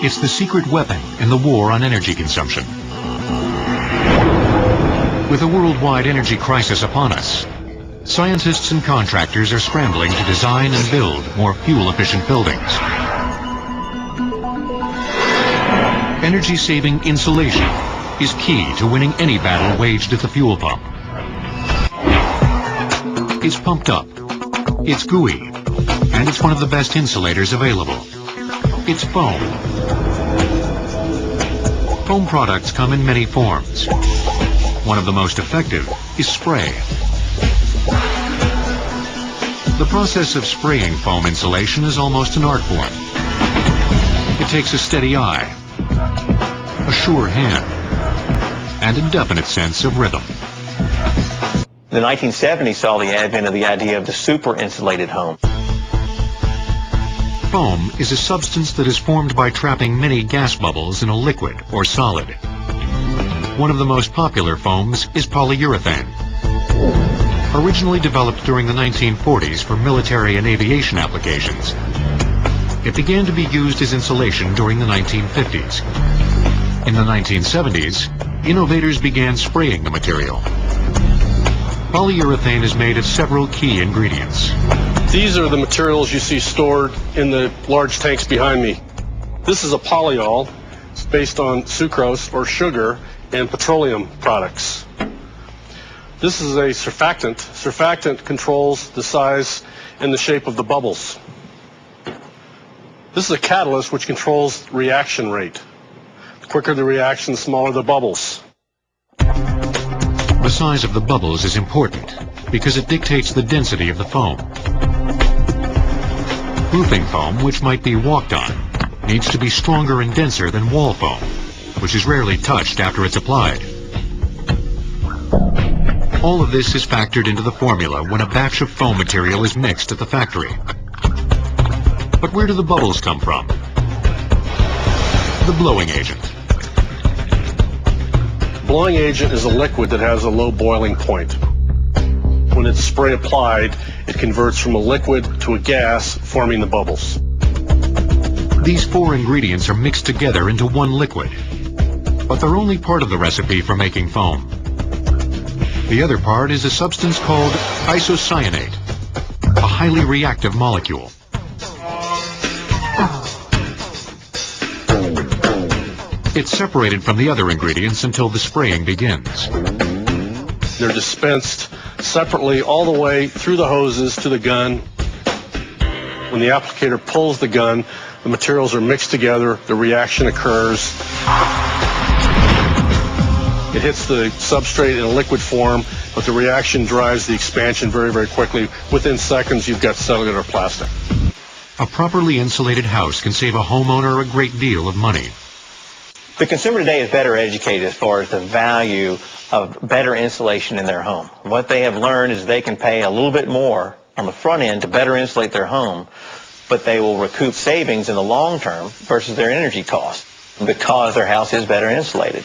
It's the secret weapon in the war on energy consumption. With a worldwide energy crisis upon us, scientists and contractors are scrambling to design and build more fuel-efficient buildings. Energy-saving insulation is key to winning any battle waged at the fuel pump. It's pumped up, it's gooey, and it's one of the best insulators available. It's foam. Foam products come in many forms. One of the most effective is spray. The process of spraying foam insulation is almost an art form. It takes a steady eye, a sure hand, and a definite sense of rhythm. The 1970s saw the advent of the idea of the super insulated home. Foam is a substance that is formed by trapping many gas bubbles in a liquid or solid. One of the most popular foams is polyurethane. Originally developed during the 1940s for military and aviation applications, it began to be used as insulation during the 1950s. In the 1970s, innovators began spraying the material. Polyurethane is made of several key ingredients. These are the materials you see stored in the large tanks behind me. This is a polyol. It's based on sucrose or sugar and petroleum products. This is a surfactant. Surfactant controls the size and the shape of the bubbles. This is a catalyst which controls reaction rate. The quicker the reaction, the smaller the bubbles. The size of the bubbles is important because it dictates the density of the foam. Roofing foam, which might be walked on, needs to be stronger and denser than wall foam, which is rarely touched after it's applied. All of this is factored into the formula when a batch of foam material is mixed at the factory. But where do the bubbles come from? The blowing agent. Blowing agent is a liquid that has a low boiling point. When it's spray applied, it converts from a liquid to a gas, forming the bubbles. These four ingredients are mixed together into one liquid, but they're only part of the recipe for making foam. The other part is a substance called isocyanate, a highly reactive molecule. It's separated from the other ingredients until the spraying begins. They're dispensed separately all the way through the hoses to the gun. When the applicator pulls the gun, the materials are mixed together, the reaction occurs. It hits the substrate in a liquid form, but the reaction drives the expansion very, very quickly. Within seconds, you've got cellular plastic. A properly insulated house can save a homeowner a great deal of money. The consumer today is better educated as far as the value of better insulation in their home. What they have learned is they can pay a little bit more on the front end to better insulate their home, but they will recoup savings in the long term versus their energy costs because their house is better insulated.